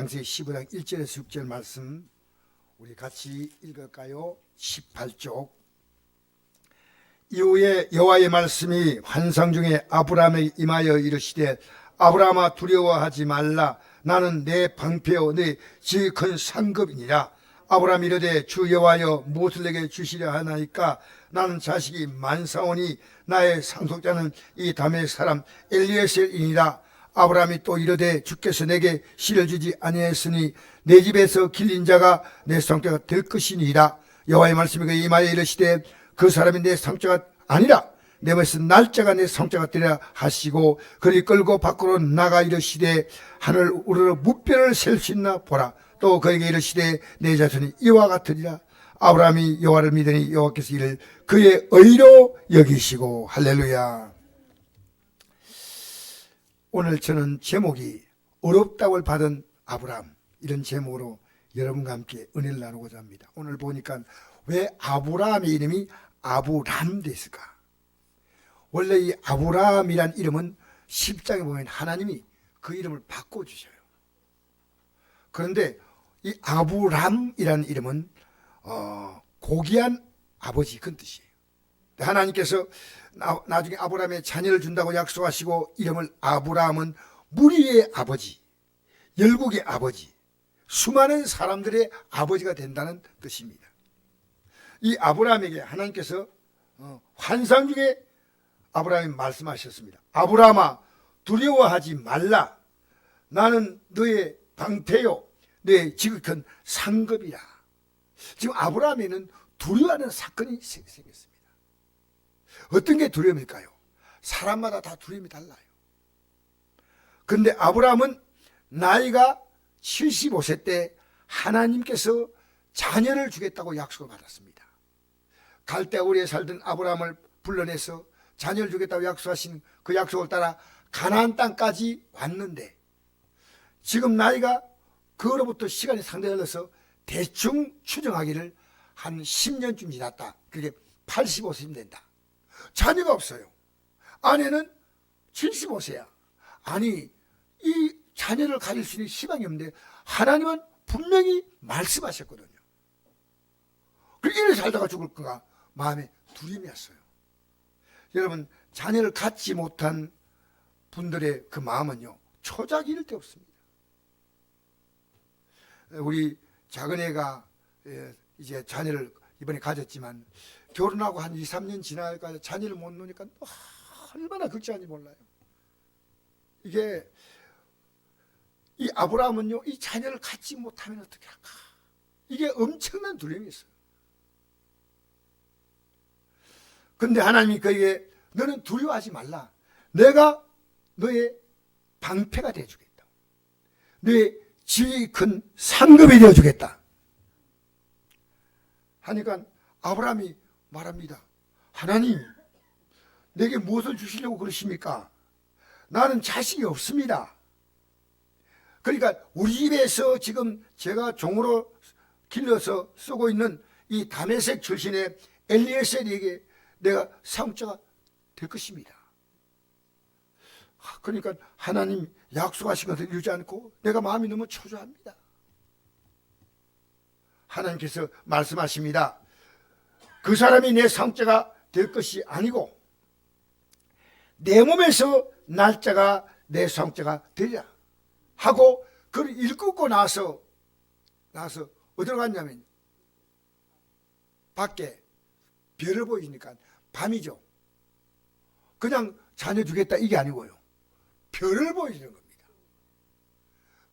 창세기 15장 1절에서 6절 말씀 우리 같이 읽을까요? 18쪽. 이후에 여호와의 말씀이 환상 중에 아브라함에게 임하여 이르시되 아브라함아 두려워하지 말라. 나는 내 방패요 내 지극히 큰 상급이니라. 아브라함이 이르되 주 여호와여 무엇을 내게 주시려 하나이까? 나는 자식이 만사오니 나의 상속자는 이 다메섹 사람 엘리에셀이니라. 아브라함이 또 이르되 주께서 내게 씨를 주지 아니하였으니 내 집에서 길린 자가 내 상속자가 될 것이니라. 여호와의 말씀이 그에게 임하여 이르시되 그 사람이 내 상속자가 아니라 내 몸에서 날짜가 내 상속자가 되리라 하시고 그를 끌고 밖으로 나가 이르시되 하늘 우러러 무뼈를 셀 수 있나 보라. 또 그에게 이르시되 내 자손이 이와 같으리라. 아브라함이 여호와를 믿으니 여호와께서 이를 그의 의로 여기시고. 할렐루야. 오늘 저는 제목이 어렵다고 받은 아브라함, 이런 제목으로 여러분과 함께 은혜를 나누고자 합니다. 오늘 보니까 왜 아브라함의 이름이 아브람 됐을까? 원래 이 아브라함이란 이름은 10장에 보면 하나님이 그 이름을 바꿔주셔요. 그런데 이 아브람이라는 이름은 고귀한 아버지, 그런 뜻이에요. 하나님께서 나중에 아브라함의 자녀를 준다고 약속하시고 이름을 아브라함은 무리의 아버지, 열국의 아버지, 수많은 사람들의 아버지가 된다는 뜻입니다. 이 아브라함에게 하나님께서 환상 중에 아브라함이 말씀하셨습니다. 아브라함아 두려워하지 말라. 나는 너의 방패요 너의 지극히 큰 상급이라. 지금 아브라함에는 두려워하는 사건이 생겼습니다. 어떤 게 두려움일까요? 사람마다 다 두려움이 달라요. 그런데 아브라함은 나이가 75세 때 하나님께서 자녀를 주겠다고 약속을 받았습니다. 갈대우리에 살던 아브라함을 불러내서 자녀를 주겠다고 약속하신 그 약속을 따라 가나안 땅까지 왔는데 지금 나이가 그로부터 시간이 상당히 흘러서 대충 추정하기를 한 10년쯤 지났다. 그게 85세쯤 된다. 자녀가 없어요. 아내는 75세야. 아니 이 자녀를 가질 수 있는 희망이 없는데 하나님은 분명히 말씀하셨거든요. 이래 살다가 죽을 거가 마음에 두려움이었어요. 여러분 자녀를 갖지 못한 분들의 그 마음은요 초작 이를 데 없습니다. 우리 작은애가 이제 자녀를 이번에 가졌지만 결혼하고 한 2, 3년 지나니까 자녀를 못 놓으니까 얼마나 걱정하는지 몰라요. 이게 이 아브라함은요 이 자녀를 갖지 못하면 어떻게 할까? 이게 엄청난 두려움이 있어요. 근데 하나님이 그에게 너는 두려워하지 말라. 내가 너의 방패가 되어주겠다. 너의 지위 큰 상급이 되어주겠다. 하니까 아브라함이 말합니다. 하나님 내게 무엇을 주시려고 그러십니까? 나는 자식이 없습니다. 그러니까 우리 집에서 지금 제가 종으로 길러서 쓰고 있는 이 다메섹 출신의 엘리에셀에게 내가 상속자가 될 것입니다. 그러니까 하나님 약속하신 것을 이루지 않고 내가 마음이 너무 초조합니다. 하나님께서 말씀하십니다. 그 사람이 내 상속자가 될 것이 아니고 내 몸에서 날짜가 내 상속자가 되리라 하고 그를 읽고 나서 어디로 갔냐면 밖에 별을 보이니까 밤이죠. 그냥 자녀 주겠다 이게 아니고요. 별을 보여주는 겁니다.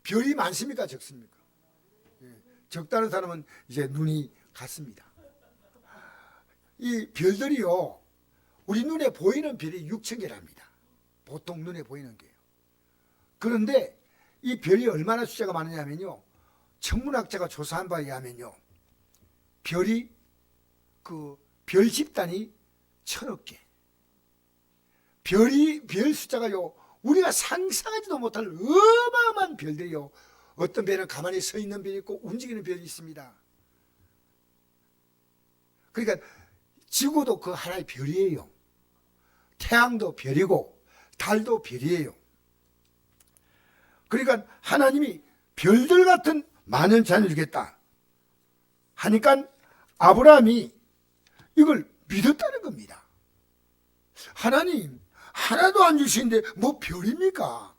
별이 많습니까 적습니까? 적다는 사람은 이제 눈이 갔습니다. 이 별들이요 우리 눈에 보이는 별이 6,000개랍니다. 보통 눈에 보이는 게요. 그런데 이 별이 얼마나 숫자가 많으냐면요 천문학자가 조사한 바에 의하면요 별이 별 집단이 1,000억 개. 별 숫자가요 우리가 상상하지도 못할 어마어마한 별들이요. 어떤 별은 가만히 서 있는 별이 있고 움직이는 별이 있습니다. 그러니까 지구도 그 하나의 별이에요. 태양도 별이고 달도 별이에요. 그러니까 하나님이 별들 같은 많은 자녀를 주겠다 하니까 아브라함이 이걸 믿었다는 겁니다. 하나님 하나도 안 주시는데 뭐 별입니까?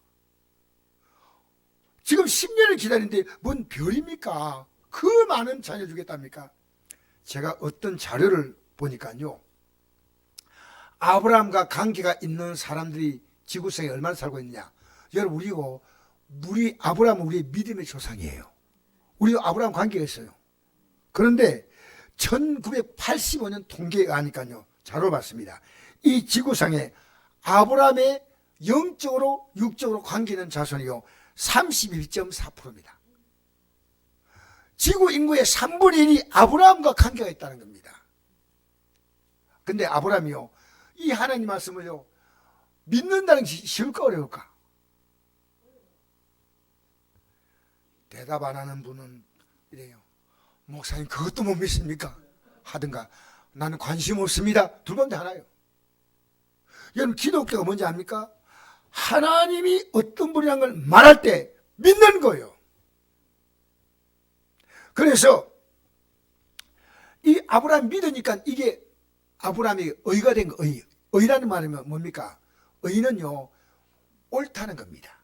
지금 10년을 기다리는데 뭔 별입니까? 그 많은 자녀 주겠답니까? 제가 어떤 자료를 보니까요, 아브라함과 관계가 있는 사람들이 지구상에 얼마나 살고 있느냐. 여러분, 우리 아브라함은 우리의 믿음의 조상이에요. 우리도 아브라함 관계가 있어요. 그런데 1985년 통계가 하니까요, 자료를 봤습니다. 이 지구상에 아브라함의 영적으로 육적으로 관계 있는 자손이요 31.4%입니다. 지구 인구의 3분의 1이 아브라함과 관계가 있다는 겁니다. 근데 아브라함이요, 이 하나님 말씀을요 믿는다는 것이 쉬울까 어려울까? 대답 안 하는 분은 이래요. 목사님 그것도 못 믿습니까? 하든가 나는 관심 없습니다. 두 번째 하나요. 여러분, 기독교가 뭔지 압니까? 하나님이 어떤 분이라는 걸 말할 때 믿는 거예요. 그래서 이 아브라함 믿으니까 이게 아브라함이 의가 된 거. 의라는 말은 뭡니까? 의는요 옳다는 겁니다.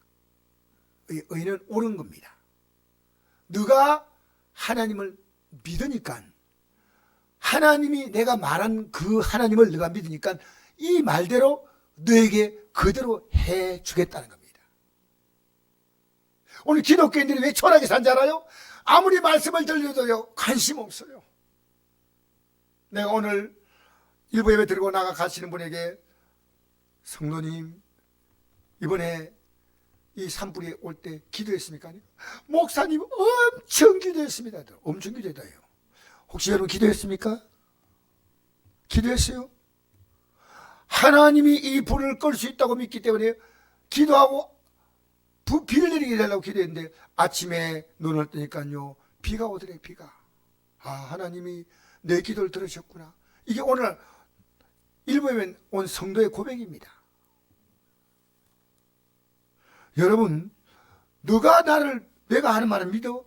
의는 옳은 겁니다. 너가 하나님을 믿으니까, 하나님이 내가 말한 그 하나님을 너가 믿으니까 이 말대로 너에게 그대로 해주겠다는 겁니다. 오늘 기독교인들이 왜 초라하게 산지 알아요? 아무리 말씀을 들려도요 관심 없어요. 내가 오늘 일부 예배 드리고 나가 가시는 분에게, 성도님 이번에 이 산불이 올 때 기도했습니까? 목사님 엄청 기도했습니다. 엄청 기도했다요. 혹시 여러분 기도했습니까? 기도했어요? 하나님이 이 불을 끌 수 있다고 믿기 때문에 기도하고 비를 내리게 해달라고 기도했는데 아침에 눈을 뜨니까요 비가 오더래. 비가. 아, 하나님이 내 기도를 들으셨구나. 이게 오늘 일부에 온 성도의 고백입니다. 여러분, 내가 하는 말을 믿어?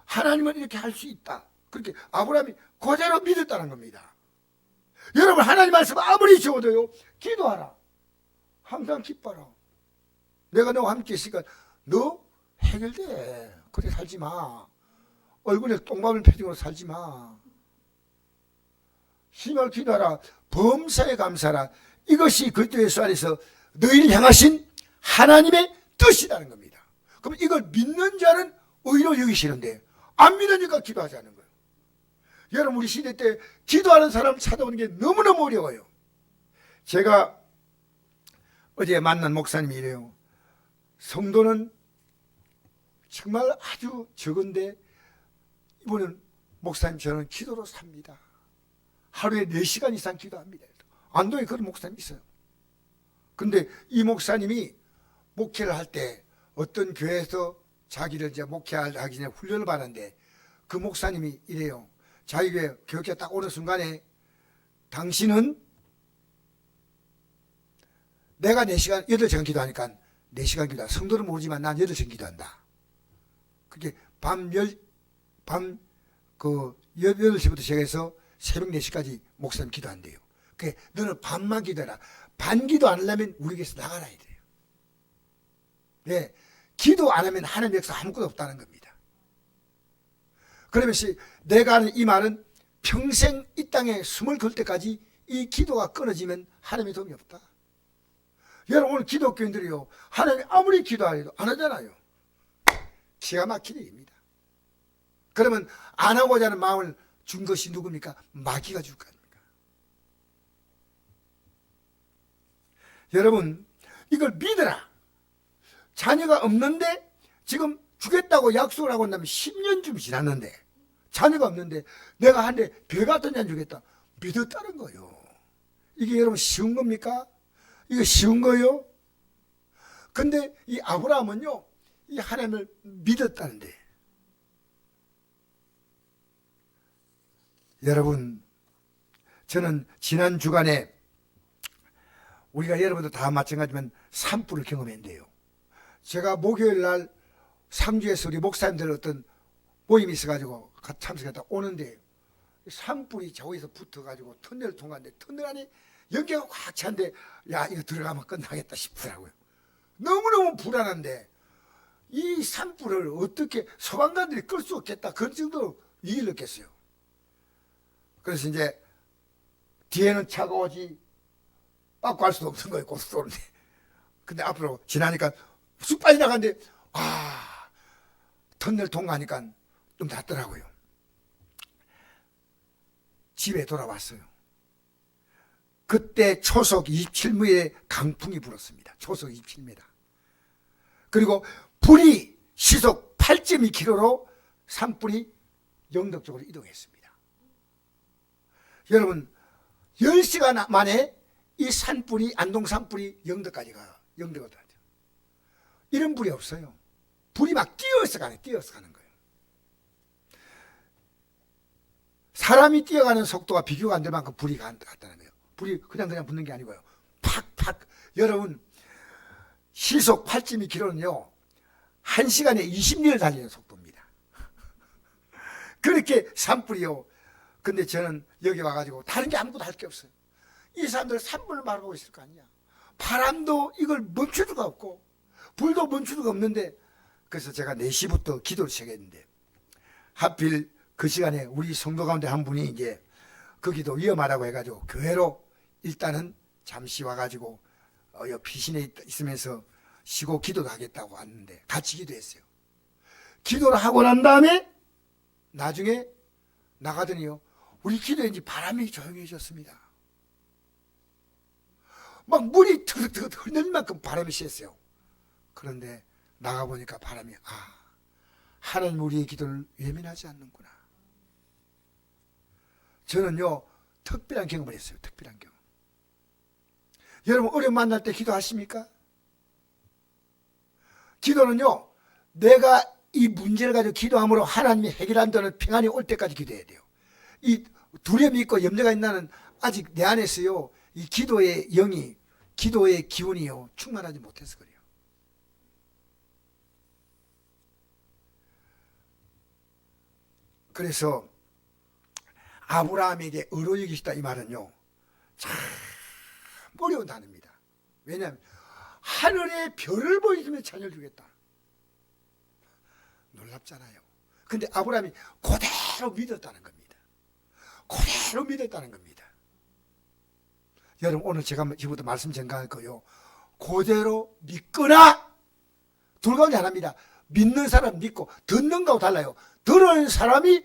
하나님은 이렇게 할 수 있다. 그렇게 아브라함이 그대로 믿었다는 겁니다. 여러분, 하나님 말씀 아무리 적어도요 기도하라. 항상 기뻐라. 내가 너와 함께 있으니까 너 해결돼. 그래 살지 마. 얼굴에 똥밥을 패딩으로 살지 마. 힘을 기도하라. 범사에 감사하라. 이것이 그리스도 예수 안에서 너희를 향하신 하나님의 뜻이라는 겁니다. 그럼 이걸 믿는 자는 의로 여기시는데 안 믿으니까 기도하지 않는 거예요. 여러분, 우리 시대 때 기도하는 사람을 찾아오는 게 너무너무 어려워요. 제가 어제 만난 목사님이 이래요. 성도는 정말 아주 적은데 이분은 목사님 저는 기도로 삽니다. 하루에 4시간 이상 기도합니다. 안동에 그런 목사님이 있어요. 근데 이 목사님이 목회를 할 때 어떤 교회에서 자기를 이제 목회하기 전에 훈련을 받았는데 그 목사님이 이래요. 자기 교육에 딱 오는 순간에 당신은 내가 4시간, 8시간 기도하니까 4시간 기도한다. 성도는 모르지만 난 8시간 기도한다. 그게 밤 8시부터 시작해서 새벽 4시까지 목사님 기도한대요. 그게 너는 밤만 기도해라. 반 기도 안 하려면 우리 교회에서 나가라 이래요. 네, 기도 안 하면 하나님 역사 아무것도 없다는 겁니다. 그러면서 내가 하는 이 말은 평생 이 땅에 숨을 걸 때까지 이 기도가 끊어지면 하나님의 도움이 없다. 여러분, 오늘 기독교인들이요 하나님 아무리 기도하려도 안 하잖아요. 기가 막힌 얘기입니다. 그러면 안 하고자 하는 마음을 준 것이 누굽니까? 마귀가 줄 거 아닙니까? 여러분, 이걸 믿어라. 자녀가 없는데 지금 주겠다고 약속을 하고 나면 10년쯤 지났는데 자녀가 없는데 내가 한데 별 같은 자녀 주겠다. 믿었다는 거예요. 이게 여러분 쉬운 겁니까? 이거 쉬운 거예요? 근데 이 아브라함은요 이 하나님을 믿었다는데, 여러분, 저는 지난 주간에 우리가 여러분도 다 마찬가지지만 산불을 경험했는데요. 제가 목요일 날 상주에서 우리 목사님들 어떤 모임이 있어가지고 참석했다 오는데 산불이 저기서 붙어가지고 터널을 통과하는데 터널 안에 연기가 꽉 차는데 야 이거 들어가면 끝나겠다 싶더라고요. 너무너무 불안한데 이 산불을 어떻게 소방관들이 끌 수 없겠다 그런 정도로 위기를 느꼈어요. 그래서 이제 뒤에는 차가 오지 빠꾸 할 수도 없는 거예요. 고속도로인데. 근데 앞으로 지나니까 쑥 빨리 나가는데 터널 통과하니까 좀 낫더라고요. 집에 돌아왔어요. 그때 초속 27m의 강풍이 불었습니다. 초속 27m. 그리고 불이 시속 8.2km로 산불이 영덕 쪽으로 이동했습니다. 여러분 10시간 만에 이 산불이 안동 산불이 영덕까지 가요. 영덕으로 가요. 이런 불이 없어요. 불이 막 뛰어서 가는 거예요. 사람이 뛰어가는 속도가 비교가 안 될 만큼 불이 갔다는 거예요. 불이 그냥 붙는 게 아니고요. 팍팍. 여러분 시속 8.2km는요 1시간에 20리를 달리는 속도입니다. 그렇게 산불이요. 근데 저는 여기 와가지고 다른 게 아무것도 할 게 없어요. 이 사람들 산불을 바라보고 있을 거 아니야. 바람도 이걸 멈출 수가 없고 불도 멈출 수가 없는데 그래서 제가 4시부터 기도를 시작했는데 하필 그 시간에 우리 성도 가운데 한 분이 이제 거기도 위험하다고 해가지고 교회로 일단은 잠시 와가지고 피신에 있으면서 쉬고 기도도 하겠다고 왔는데 같이 기도했어요. 기도를 하고 난 다음에 나중에 나가더니요 우리 기도인지 바람이 조용해졌습니다. 막 물이 턱턱 흘릴 만큼 바람이 셌어요. 그런데 나가보니까 바람이 하나님 우리의 기도를 외면하지 않는구나. 저는요 특별한 경험을 했어요. 특별한 경험. 여러분 어려움 만날 때 기도하십니까? 기도는요 내가 이 문제를 가지고 기도함으로 하나님이 해결한다는 평안이 올 때까지 기도해야 돼요. 이 두려움이 있고 염려가 있나는 아직 내 안에서요 이 기도의 영이 기도의 기운이요 충만하지 못해서 그래요. 그래서 아브라함에게 의로 여기시다 이 말은요 참 어려운 단어입니다. 왜냐하면 하늘의 별을 보여주면 자녀를 주겠다. 놀랍잖아요. 근데 아브라함이 그대로 믿었다는 겁니다. 그대로 믿었다는 겁니다. 여러분 오늘 제가 지금부터 말씀 전가할 거요 그대로 믿거나 둘 가운데 하나입니다. 믿는 사람 믿고 듣는 거하고 달라요. 들은 사람이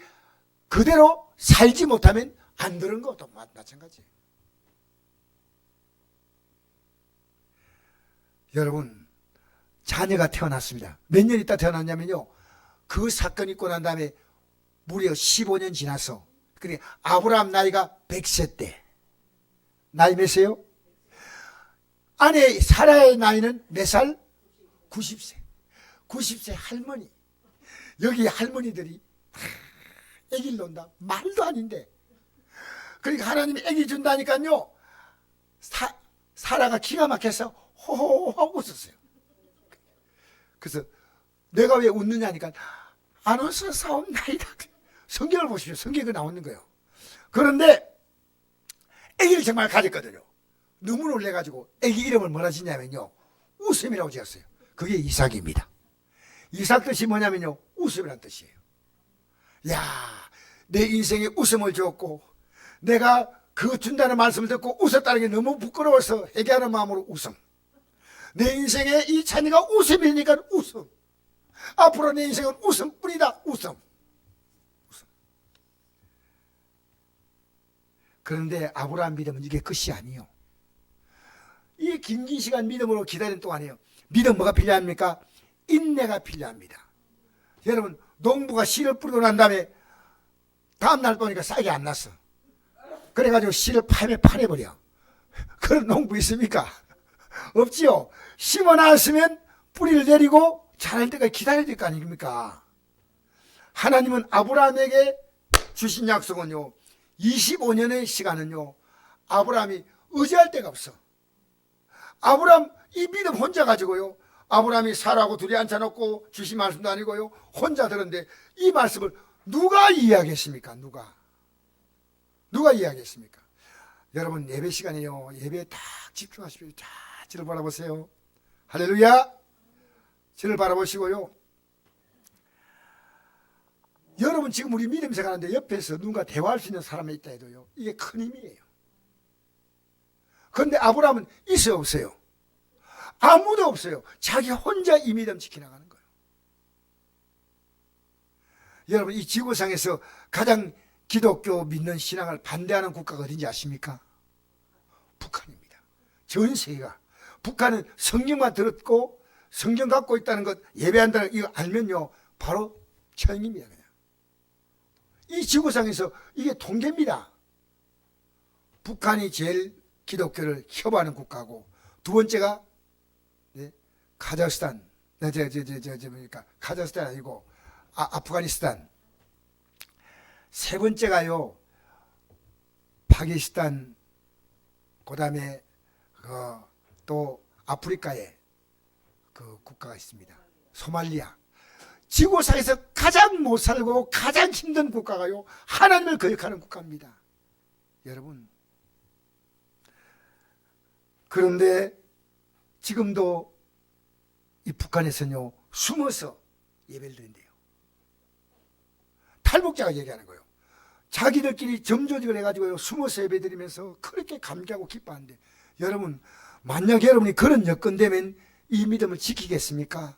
그대로 살지 못하면 안 들은 것도 마찬가지예요. 여러분 자녀가 태어났습니다. 몇 년 있다 태어났냐면요 그 사건이 있고 난 다음에 무려 15년 지나서 그러니까 아브라함 나이가 100세 때 나이 몇세요? 아내 사라의 나이는 몇 살? 90세 90세 할머니. 여기 할머니들이 애기를 낳는다 말도 아닌데 그러니까 하나님이 애기 준다니까요 사라가 기가 막혀서 호호하고 웃었어요. 그래서 내가 왜 웃느냐니까 안 웃어 싸움나이다. 성경을 보십시오. 성경에 나오는 거예요. 그런데 아기를 정말 가졌거든요. 너무 놀래가지고 아기 이름을 뭐라 짓냐면요 웃음이라고 지었어요. 그게 이삭입니다. 이삭 뜻이 뭐냐면요 웃음이라는 뜻이에요. 야, 내 인생에 웃음을 주었고 내가 그 준다는 말씀을 듣고 웃었다는 게 너무 부끄러워서 회개하는 마음으로 웃음. 내 인생에 이 자녀가 웃음이니까 웃음. 앞으로 내 인생은 웃음뿐이다. 웃음. 그런데 아브라함 믿음은 이게 끝이 아니에요. 이 긴 시간 믿음으로 기다리는 동안에요 믿음 뭐가 필요합니까? 인내가 필요합니다. 여러분 농부가 씨를 뿌리고 난 다음에 다음날 보니까 싹이 안 났어. 그래가지고 씨를 파내버려. 그런 농부 있습니까? 없지요. 심어놨으면 뿌리를 내리고 자랄 때까지 기다려야 될 거 아닙니까? 하나님은 아브라함에게 주신 약속은요 25년의 시간은요 아브라함이 의지할 데가 없어. 아브라함 이 믿음 혼자 가지고요 아브라함이 사라하고 둘이 앉혀놓고 주신 말씀도 아니고요, 혼자 들었는데 이 말씀을 누가 이해하겠습니까? 누가 이해하겠습니까? 여러분, 예배 시간이요, 예배에 딱 집중하십시오. 자, 저를 바라보세요. 할렐루야. 저를 바라보시고요, 여러분 지금 우리 믿음 생활하는데 옆에서 누군가 대화할 수 있는 사람이 있다 해도요, 이게 큰 힘이에요. 그런데 아브라함은 있어요, 없어요? 아무도 없어요. 자기 혼자 이 믿음 지켜나가는 거예요. 여러분, 이 지구상에서 가장 기독교 믿는 신앙을 반대하는 국가가 어딘지 아십니까? 북한입니다. 전 세계가. 북한은 성경만 들었고 성경 갖고 있다는 것, 예배한다는 이거 알면요, 바로 처형입니다. 그냥. 이 지구상에서 이게 통계입니다. 북한이 제일 기독교를 협하는 국가고, 두 번째가 카자흐스탄, 카자흐스탄 아니고 아프가니스탄, 세 번째가요 파키스탄, 그 다음에 또 아프리카에 그 국가가 있습니다. 소말리아. 지구상에서 가장 못 살고 가장 힘든 국가가요, 하나님을 거역하는 국가입니다. 여러분, 그런데 지금도 이 북한에서는요, 숨어서 예배를 드린대요. 탈북자가 얘기하는 거예요. 자기들끼리 점조직을 해가지고요, 숨어서 예배 드리면서 그렇게 감개하고 기뻐하는데, 여러분, 만약 여러분이 그런 여건 되면 이 믿음을 지키겠습니까?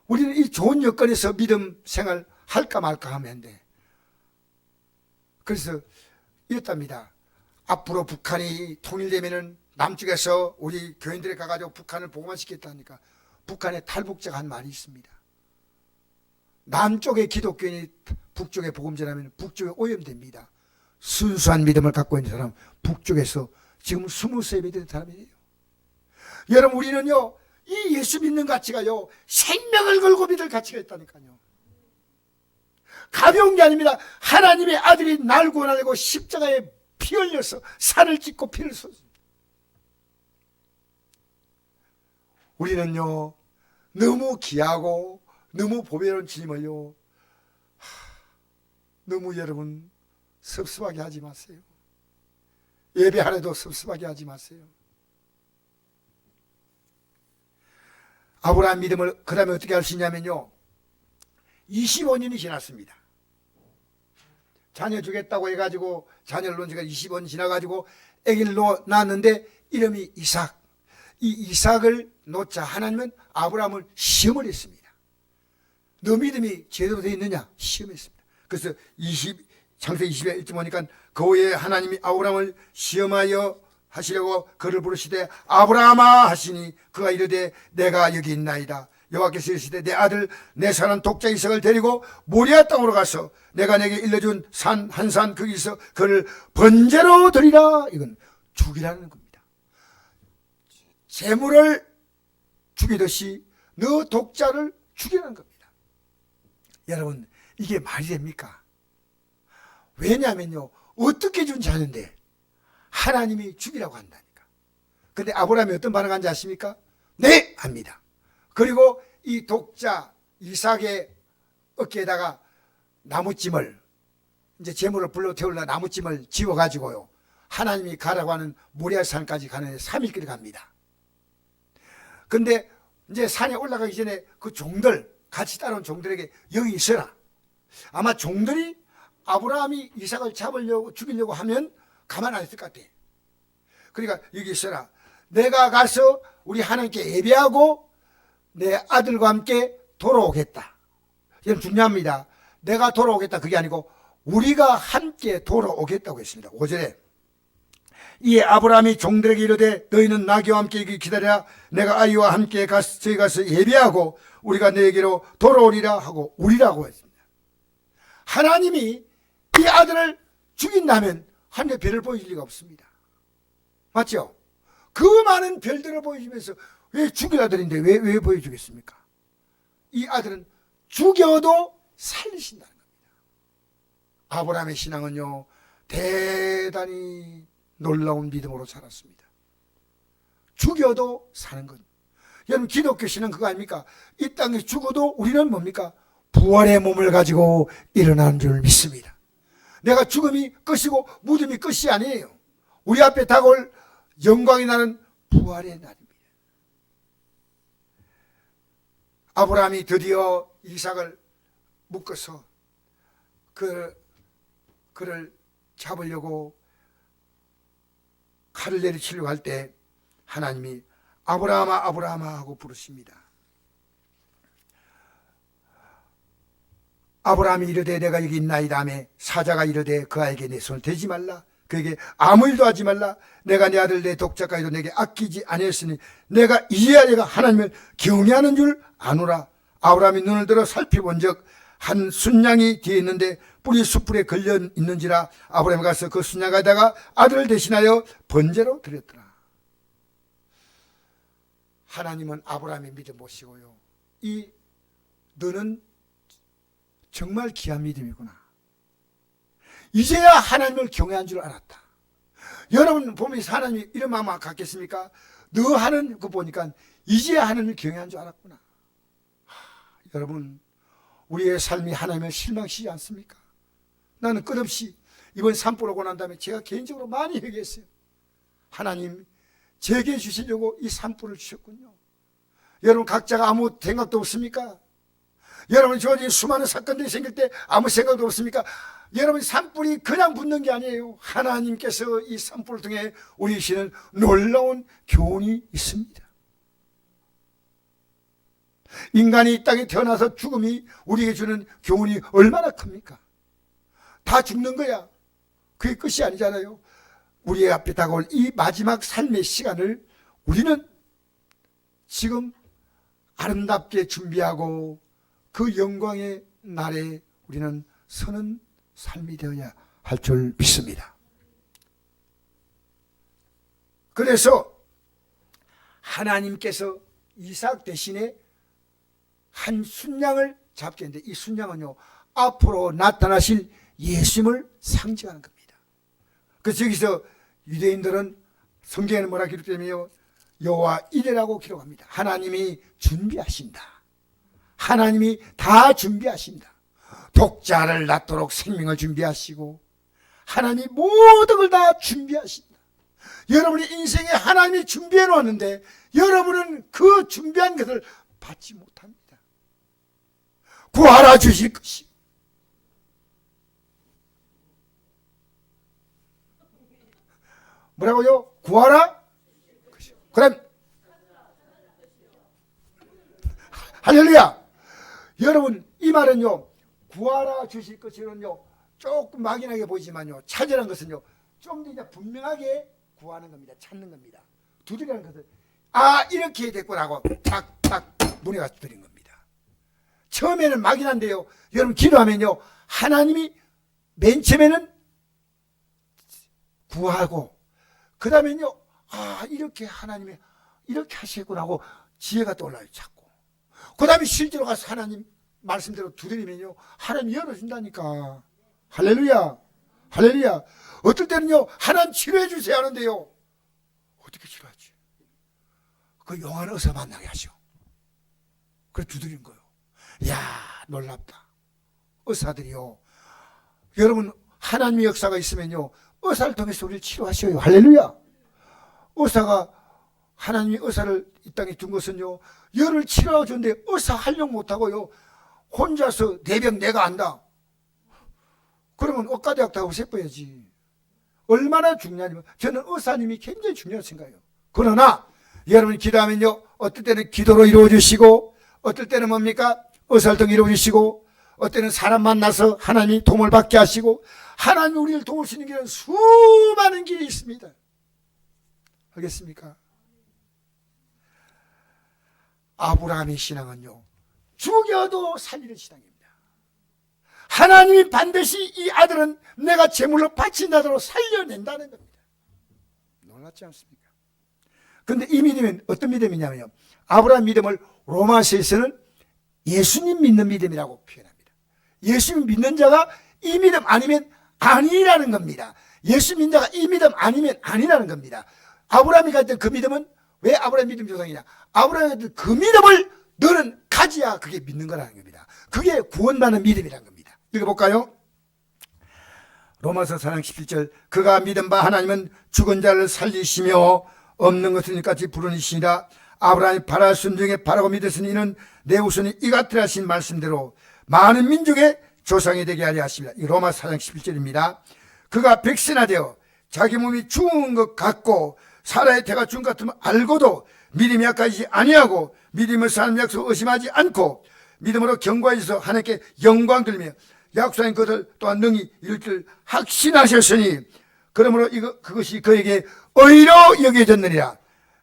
우리는 이 좋은 여건에서 믿음 생활 할까 말까 하면 돼. 그래서 이렇답니다. 앞으로 북한이 통일되면은 남쪽에서 우리 교인들이 가가지고 북한을 복음화 시켰다니까, 북한에 탈북자가 한 말이 있습니다. 남쪽의 기독교인이 북쪽에 복음 전하면 북쪽에 오염됩니다. 순수한 믿음을 갖고 있는 사람, 북쪽에서 지금 스무세 예배드리는 사람이에요. 여러분, 우리는요, 이 예수 믿는 가치가요, 생명을 걸고 믿을 가치가 있다니까요. 가벼운 게 아닙니다. 하나님의 아들이 날 구원하려고 십자가에 피 흘려서 살을 찢고 피를 쏟습니다. 우리는요, 너무 귀하고 너무 보배로운 주님을요, 너무 여러분 섭섭하게 하지 마세요. 예배하래도 섭섭하게 하지 마세요. 아브라함 믿음을 그 다음에 어떻게 할 수 있냐면요, 25년이 지났습니다. 자녀 주겠다고 해가지고 자녀를 놓은 지가 25년 지나가지고 아기를 낳았는데 이름이 이삭. 이 이삭을 놓자 하나님은 아브라함을 시험을 했습니다. 너 믿음이 제대로 되어 있느냐? 시험했습니다. 그래서 창세기 20에 일찍 보니까 그 후에 하나님이 아브라함을 시험하여 하시려고 그를 부르시되 아브라함아 하시니 그가 이르되 내가 여기 있나이다. 여호와께서 이르시되 내 아들 내 사랑 독자 이삭을 데리고 모리아 땅으로 가서 내가 내게 일러준 산 한 산 거기서 그를 번제로 드리라. 이건 죽이라는 겁니다. 재물을 죽이듯이 너 독자를 죽이라는 겁니다. 여러분, 이게 말이 됩니까? 왜냐하면요, 어떻게 준 자녀인데 하나님이 죽이라고 한다니까. 근데 아브라함이 어떤 반응한지 아십니까? 네! 합니다. 그리고 이 독자 이삭의 어깨에다가 나무찜을, 이제 재물을 불러 태우려 나무찜을 지워가지고요, 하나님이 가라고 하는 모리아 산까지 가는 3일길을 갑니다. 근데 이제 산에 올라가기 전에 그 종들, 같이 따라온 종들에게 여기 있어라. 아마 종들이 아브라함이 이삭을 잡으려고, 죽이려고 하면 가만 안 있을 것 같아. 그러니까 여기 있어라. 내가 가서 우리 하나님께 예배하고 내 아들과 함께 돌아오겠다. 이건 중요합니다. 내가 돌아오겠다 그게 아니고 우리가 함께 돌아오겠다고 했습니다. 5절에 이에 아브라함이 종들에게 이르되 너희는 나귀와 함께 여기 기다려라. 내가 아이와 함께 저희 가서 예배하고 우리가 너에게로 돌아오리라 하고 우리라고 했습니다. 하나님이 이 아들을 죽인다면 하늘의 별을 보여줄 리가 없습니다. 맞죠? 그 많은 별들을 보여주면서 왜 죽일 아들인데 왜 보여주겠습니까? 이 아들은 죽여도 살리신다는 겁니다. 아브라함의 신앙은요, 대단히 놀라운 믿음으로 자랐습니다. 죽여도 사는 것. 여러분 기독교 신은 그거 아닙니까? 이 땅에 죽어도 우리는 뭡니까? 부활의 몸을 가지고 일어나는 줄 믿습니다. 내가 죽음이 끝이고 무덤이 끝이 아니에요. 우리 앞에 다가올 영광이 나는 부활의 날입니다. 아브라함이 드디어 이삭을 묶어서 그를 잡으려고 칼을 내리치려고 할 때 하나님이 아브라함아 아브라함아 하고 부르십니다. 아브라함이 이르되 내가 여기 있나이다 하며 사자가 이르되 그 아이에게 내 손을 대지 말라. 그에게 아무 일도 하지 말라. 내가 내 아들 내 독자까지도 내게 아끼지 아니했으니 내가 이제야 내가 하나님을 경외하는 줄 아노라. 아브라함이 눈을 들어 살펴본 적 한 순양이 뒤에 있는데 뿔이 숯불에 걸려 있는지라 아브라함이 가서 그 순양에다가 아들을 대신하여 번제로 드렸더라. 하나님은 아브라함의 믿음 보시고요, 이 너는 정말 귀한 믿음이구나. 이제야 하나님을 경외한 줄 알았다. 여러분 보면서 하나님이 이런 마음 갖겠습니까? 너 하는 거 보니까 이제야 하나님을 경외한 줄 알았구나. 여러분 우리의 삶이 하나님을 실망시키지 않습니까? 나는 끝없이 이번 산불 오고 난 다음에 제가 개인적으로 많이 얘기했어요. 하나님 제게 주시려고 이 산불을 주셨군요. 여러분 각자가 아무 생각도 없습니까? 여러분 주어진 수많은 사건들이 생길 때 아무 생각도 없습니까? 여러분 산불이 그냥 붙는 게 아니에요. 하나님께서 이 산불을 통해 우리 주시는 놀라운 교훈이 있습니다. 인간이 이 땅에 태어나서 죽음이 우리에게 주는 교훈이 얼마나 큽니까? 다 죽는 거야. 그게 끝이 아니잖아요. 우리 앞에 다가올 이 마지막 삶의 시간을 우리는 지금 아름답게 준비하고 그 영광의 날에 우리는 서는 삶이 되어야 할 줄 믿습니다. 그래서 하나님께서 이삭 대신에 한 순양을 잡게 했는데 이 순양은요 앞으로 나타나실 예수님을 상징하는 겁니다. 그래서 여기서 유대인들은 성경에는 뭐라 기록되냐면요, 여호와 이레라고 기록합니다. 하나님이 준비하신다. 하나님이 다 준비하신다. 독자를 낳도록 생명을 준비하시고 하나님이 모든 걸 다 준비하신다. 여러분의 인생에 하나님이 준비해 놓았는데 여러분은 그 준비한 것을 받지 못합니다. 구하라 주실 것이. 뭐라고요? 구하라? 그럼 할렐루야. 여러분 이 말은요, 구하라 주실 것이는요 조금 막연하게 보이지만요 찾으라는 것은요 좀 더 이제 분명하게 구하는 겁니다. 찾는 겁니다. 두드리는 것은 아 이렇게 됐구나 하고 탁탁 문에 가서 두드린 겁니다. 처음에는 막연한데요, 여러분 기도하면요 하나님이 맨 처음에는 구하고 그 다음에는요 아 이렇게 하나님이 이렇게 하시겠구나 하고 지혜가 떠올라요. 자꾸 그 다음에 실제로 가서 하나님 말씀대로 두드리면요 하나님 열어준다니까. 할렐루야 할렐루야. 어떨 때는요 하나님 치료해 주세요 하는데요 어떻게 치료하지? 그 영한 의사 만나게 하죠. 그래 두드린 거예요. 이야 놀랍다. 의사들이요, 여러분 하나님의 역사가 있으면요 의사를 통해서 우리를 치료하셔요. 할렐루야. 의사가 하나님이 의사를 이 땅에 둔 것은요 열을 치료해 주는데 의사 활용 못하고요 혼자서 내 병 내가 안다. 그러면 의과대학 다 없애버려야지. 얼마나 중요하냐면 저는 의사님이 굉장히 중요하다고 생각해요. 그러나 여러분이 기도하면요 어떨 때는 기도로 이루어주시고 어떨 때는 뭡니까 의사를 통해 이루어주시고 어떨 때는 사람 만나서 하나님이 도움을 받게 하시고 하나님이 우리를 도울 수 있는 길은 수많은 길이 있습니다. 알겠습니까? 아브라함의 신앙은요 죽여도 살리는 신앙입니다. 하나님이 반드시 이 아들은 내가 제물로 바친다도록 살려낸다는 겁니다. 놀랍지 않습니까? 그런데 이 믿음은 어떤 믿음이냐면요 아브라함 믿음을 로마서에서는 예수님 믿는 믿음이라고 표현합니다. 예수님 믿는 자가 이 믿음 아니면 아니라는 겁니다. 예수 믿는 자가 이 믿음 아니면 아니라는 겁니다. 아브라함이 가졌던 그 믿음은 왜 아브라함 믿음 조상이냐? 아브라함의 그 믿음을 너는 가져야 그게 믿는 거라는 겁니다. 그게 구원받는 믿음이라는 겁니다. 읽어볼까요? 로마서 4장 17절 그가 믿은 바 하나님은 죽은 자를 살리시며 없는 것을 같이 부르시니라. 아브라함이 바랄 순종에 바라고 믿었으니 이는 내 후손이 이 같으라 하신 말씀대로 많은 민족의 조상이 되게 하려 하십니다. 이 로마 4장 11절입니다. 그가 백신하되어 자기 몸이 죽은 것 같고 사라의 태가 죽은 것 같으면 알고도 믿음이 약하지 아니하고 믿음을 사는 약속을 의심하지 않고 믿음으로 경과해서 하나님께 영광 돌리며 약속한 것을 또한 능히 이룰 줄 확신하셨으니 그러므로 그것이 그에게 의로 여겨졌느니라.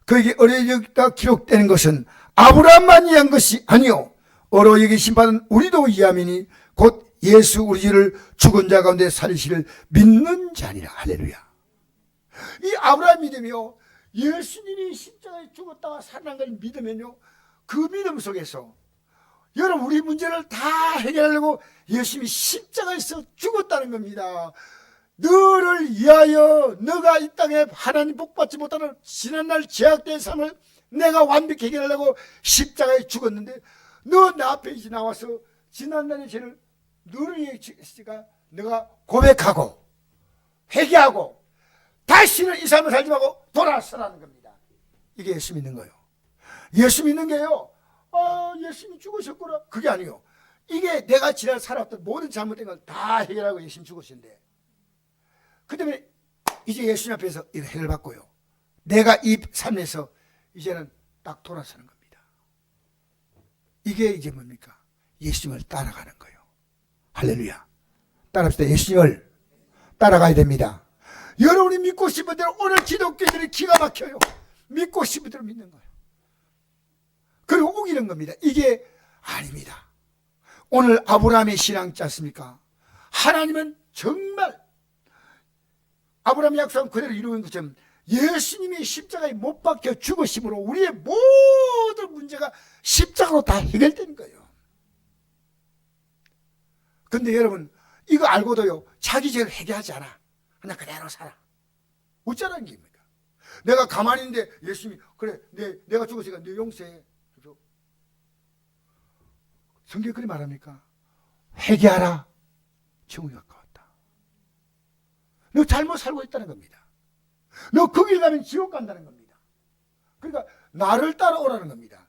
그에게 의로 여겼다 기록되는 것은 아브라함만이 한 것이 아니요 의로 여기심 받은 우리도 이함이니 곧 예수 우리 주를 죽은 자 가운데 살리시를 믿는 자니라. 할렐루야. 이 아브라함 믿음이요, 예수님이 십자가에 죽었다가 살아난 걸 믿으면요, 그 믿음 속에서 여러분 우리 문제를 다 해결하려고 예수님이 십자가에서 죽었다는 겁니다. 너를 위하여 너가 이 땅에 하나님 복받지 못하는 지난날 제약된 삶을 내가 완벽히 해결하려고 십자가에 죽었는데 너 내 앞에 이제 나와서 지난날의 죄를 너를 위해 했으니까 너가 고백하고 회개하고 다시는 이 삶을 살지 말고 돌아서라는 겁니다. 이게 예수 믿는 거예요. 예수 믿는 게요, 예수님이 죽으셨구나, 그게 아니에요. 이게 내가 지난 살았던 모든 잘못된 걸 다 해결하고 예수님 죽으신데, 그 때문에 이제 예수님 앞에서 이거 해결받고요, 내가 이 삶에서 이제는 딱 돌아서는 겁니다. 이게 이제 뭡니까? 예수님을 따라가는 거예요. 할렐루야. 따라합시다. 예수님을 따라가야 됩니다. 여러분이 믿고 싶은 대로 오늘 기독교인들이 기가 막혀요. 믿고 싶은 대로 믿는 거예요. 그리고 우기는 겁니다. 이게 아닙니다. 오늘 아브라함의 신앙 있지 않습니까? 하나님은 정말 아브라함의 약속한 그대로 이루는 것처럼 예수님이 십자가에 못 박혀 죽으심으로 우리의 모든 문제가 십자가로 다 해결되는 거예요. 근데 여러분 이거 알고도요, 자기 죄를 회개하지 않아. 그냥 그대로 살아. 어쩌라는 겁니까? 내가 가만히 있는데 예수님이 그래 내가 죽었으니까 내 용서해. 그죠? 성경이 그리 말합니까? 회개하라. 천국이 가까웠다. 너 잘못 살고 있다는 겁니다. 너 그 길 가면 지옥 간다는 겁니다. 그러니까 나를 따라오라는 겁니다.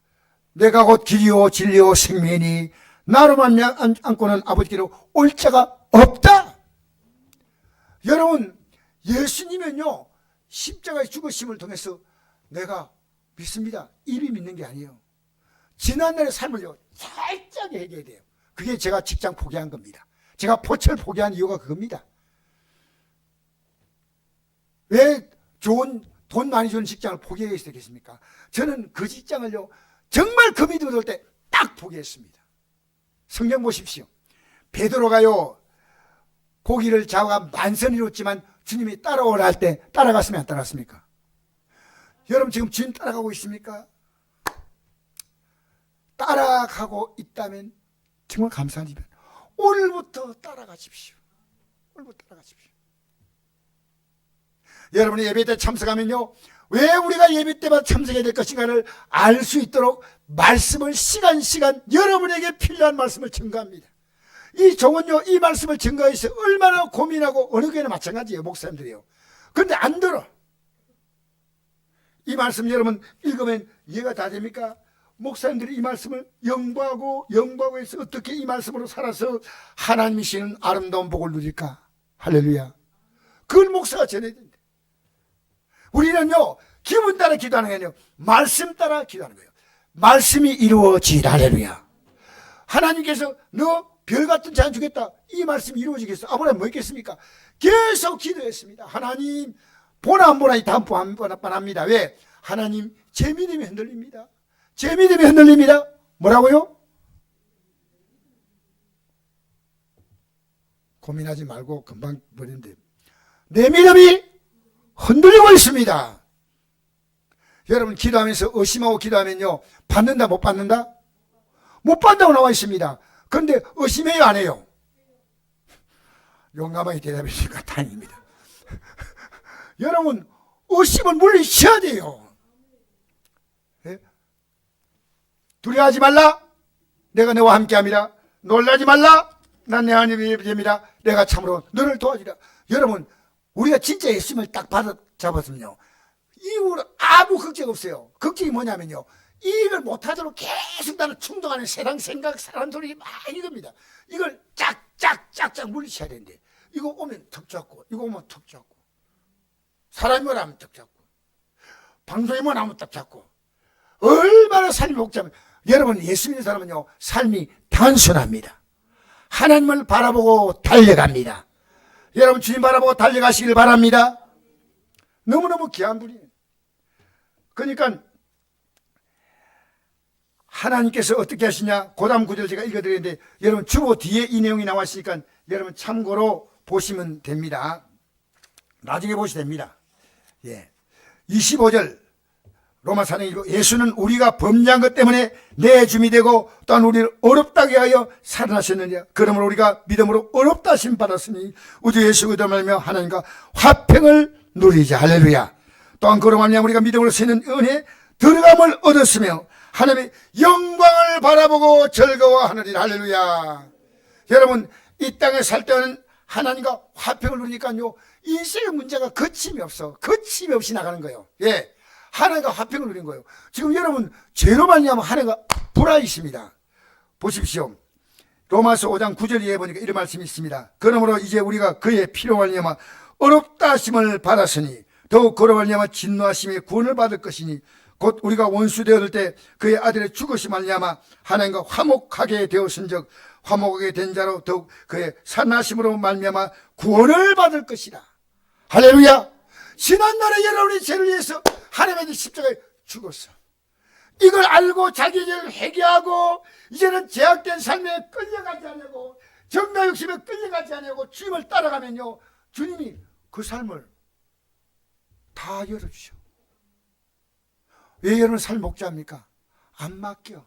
내가 곧 길이요 진리요 생명이니 나로만 안고는 아버지께로 올 자가 없다. 여러분 예수님은요 십자가의 죽으심을 통해서 내가 믿습니다. 입이 믿는 게 아니에요. 지난날의 삶을요 살짝 얘기해야 돼요. 그게 제가 직장 포기한 겁니다. 제가 포철 포기한 이유가 그겁니다. 왜 좋은 돈 많이 주는 직장을 포기해야 되겠습니까? 저는 그 직장을요 정말 그 믿음을 올 때 딱 포기했습니다. 성경 보십시오. 베드로가요 고기를 잡아 만선 이뤘지만 주님이 따라오라 할 때 따라갔으면 안 따라갔습니까? 여러분 지금 주님 따라가고 있습니까? 따라가고 있다면 정말 감사한 일이에요. 오늘부터 따라가십시오. 오늘부터 따라가십시오. 여러분이 예배 때 참석하면요, 왜 우리가 예배 때마다 참석해야 될 것인가를 알 수 있도록 말씀을 시간 여러분에게 필요한 말씀을 증거합니다. 이 종은요 이 말씀을 증거해서 얼마나 고민하고 어느 교회나 마찬가지예요. 목사님들이요. 그런데 안 들어. 이 말씀 여러분 읽으면 이해가 다 됩니까? 목사님들이 이 말씀을 연구하고 해서 어떻게 이 말씀으로 살아서 하나님이시는 아름다운 복을 누릴까? 할렐루야. 그걸 목사가 전해야 된다. 우리는요 기분 따라 기도하는 게 아니라 말씀 따라 기도하는 거예요. 말씀이 이루어지라. 할렐루야. 하나님께서 너 별 같은 자연 주겠다, 이 말씀이 이루어지겠어? 아브라함 뭐 했겠습니까? 계속 기도했습니다. 하나님 보나 안 보나 이 다음 뻔합니다. 왜? 하나님 제 믿음이 흔들립니다. 제 믿음이 흔들립니다. 뭐라고요? 고민하지 말고 금방 버리는데 내 믿음이 흔들리고 있습니다. 여러분 기도하면서 의심하고 기도하면요 받는다 못 받는다? 못 받는다고 나와 있습니다. 그런데 의심해요 안 해요? 용감하게 대답해 주니까 다행입니다. 여러분 의심을 물리쳐야 돼요. 두려워하지 말라. 내가 너와 함께함이라. 놀라지 말라. 난 내 하나님의 뱀이라. 내가 참으로 너를 도와주리라. 여러분, 우리가 진짜 예수님을 딱 받아잡았으면요, 이후로 아무 걱정 없어요. 걱정이 뭐냐면요, 이걸 못하도록 계속 나는 충동하는 세상 생각, 사람 소리 막 이겁니다. 이걸 짝짝짝짝 물리쳐야 되는데, 이거 오면 턱 잡고, 이거 오면 턱 잡고, 사람이 뭐라 하면 턱 잡고, 방송이 뭐라 하면 턱 잡고, 얼마나 삶이 복잡해. 여러분, 예수 믿는 사람은요, 삶이 단순합니다. 하나님을 바라보고 달려갑니다. 여러분, 주님 바라보고 달려가시길 바랍니다. 너무너무 귀한 분이에요. 그러니까 하나님께서 어떻게 하시냐, 고다음 구절 제가 읽어드리는데, 여러분 주보 뒤에 이 내용이 나왔으니까 여러분 참고로 보시면 됩니다. 나중에 보시면 됩니다. 예. 25절 로마 사는 읽고, 예수는 우리가 범죄한 것 때문에 내 줌이 되고 또한 우리를 어렵다게 하여 살아나셨느냐. 그러므로 우리가 믿음으로 어렵다 하심 받았으니 우주 예수 그리스도로 말미암아 하나님과 화평을 누리자. 할렐루야. 또한 그로 말미암아 우리가 믿음으로 쓰는 은혜에 들어감을 얻었으며 하나님의 영광을 바라보고 즐거워하느니라. 할렐루야. 여러분, 이 땅에 살 때는 하나님과 화평을 누리니까요, 인생의 문제가 거침이 없어. 거침이 없이 나가는 거예요. 예. 하나님과 화평을 누린 거예요. 지금 여러분, 죄로 말미암아 하나님과 불화이십니다. 보십시오. 로마서 5장 9절에 보니까 이런 말씀이 있습니다. 그러므로 이제 우리가 그의 피로 말미암아 어렵다 하심을 받았으니 더욱 그로 말미암아 진노하심의 구원을 받을 것이니 곧 우리가 원수 되었을 때 그의 아들의 죽으심 말미암아 하나님과 화목하게 되었은즉 화목하게 된 자로 더욱 그의 살아나심으로 말미암아 구원을 받을 것이라. 할렐루야. 지난날에 여러분의 죄를 위해서 하나님의 십자가에 죽었어. 이걸 알고 자기 죄를 회개하고 이제는 제약된 삶에 끌려가지 않고 정당 욕심에 끌려가지 않고 주님을 따라가면요, 주님이 그 삶을 다 열어주셔. 왜 여러분 삶 목자입니까? 안 맡겨.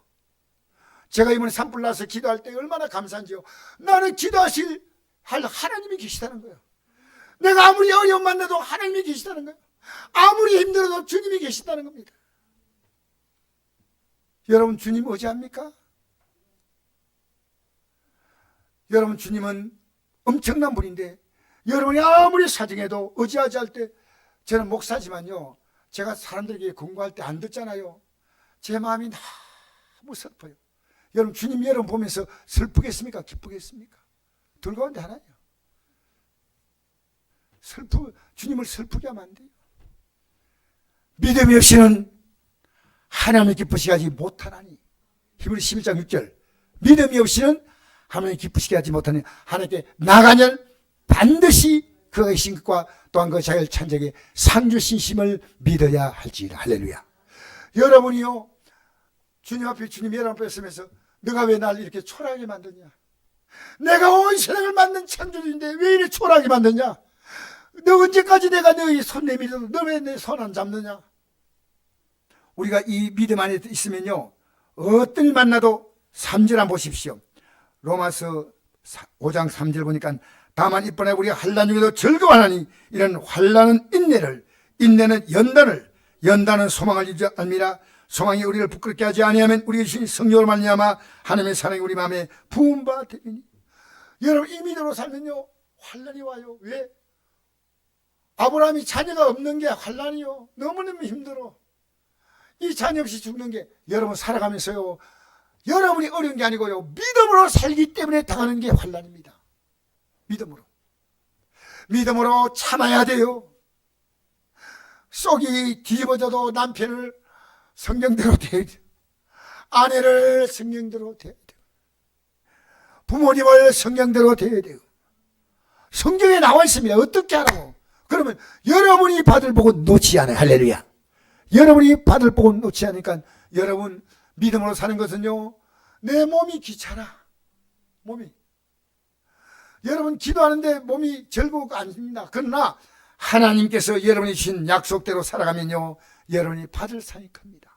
제가 이번에 산불 나서 기도할 때 얼마나 감사한지요. 나는 기도하실 하나님이 계시다는 거예요. 내가 아무리 어려움 만나도 하나님이 계시다는 거예요. 아무리 힘들어도 주님이 계시다는 겁니다. 여러분, 주님 의지합니까? 여러분, 주님은 엄청난 분인데 여러분이 아무리 사정해도 의지하지 할 때, 저는 목사지만요, 제가 사람들에게 공부할 때 안 듣잖아요. 제 마음이 너무 슬퍼요. 여러분, 주님 여러분 보면서 슬프겠습니까? 기쁘겠습니까? 둘 가운데 하나예요. 주님을 슬프게 하면 안 돼요. 믿음이 없이는 하나님을 기쁘시게 하지 못하나니. 히브리 11장 6절. 믿음이 없이는 하나님을 기쁘시게 하지 못하니 하나님께 나가면 반드시 그가 계신 것과 또한 그 자기를 찬자에게 상 주신 심을 믿어야 할지라. 할렐루야. 여러분이요, 주님 앞에, 주님 여러분 앞에 서면서 너가 왜 나를 이렇게 초라하게 만드냐? 내가 온 세상을 만든 창조주인데 왜 이렇게 초라하게 만드냐? 너 언제까지 내가 너의 손 내밀어도 너 왜 내 손 안 잡느냐? 우리가 이 믿음 안에 있으면요, 어떤 일 만나도 3절 한번 보십시오. 로마서 5장 3절 보니까 다만 이번에 우리가 환난 중에도 즐거워하나니 이런 환난은 인내를, 인내는 연단을, 연단은 소망을 이루지 않느니라. 소망이 우리를 부끄럽게 하지 아니하면 우리 주신 성령으로 말미암아 하나님의 사랑이 우리 마음에 부은 바 되니. 여러분, 이 믿음으로 살면요, 환난이 와요. 왜? 아브라함이 자녀가 없는 게 환난이요. 너무너무 힘들어. 이 자녀 없이 죽는 게, 여러분 살아가면서요, 여러분이 어려운 게 아니고요, 믿음으로 살기 때문에 당하는 게 환난입니다. 믿음으로 참아야 돼요. 속이 뒤집어져도 남편을 성경대로 대해야 돼요. 아내를 성경대로 대해야 돼요. 부모님을 성경대로 대해야 돼요. 성경에 나와 있습니다. 어떻게 하라고. 그러면 여러분이 받을 복은 놓지 않아요. 할렐루야. 여러분이 받을 복은 놓지 않으니까, 여러분 믿음으로 사는 것은요, 내 몸이 귀찮아. 여러분 기도하는데 몸이 즐거우고 아닙니다. 그러나 하나님께서 여러분이 주신 약속대로 살아가면요, 여러분이 받을 상이 큽니다.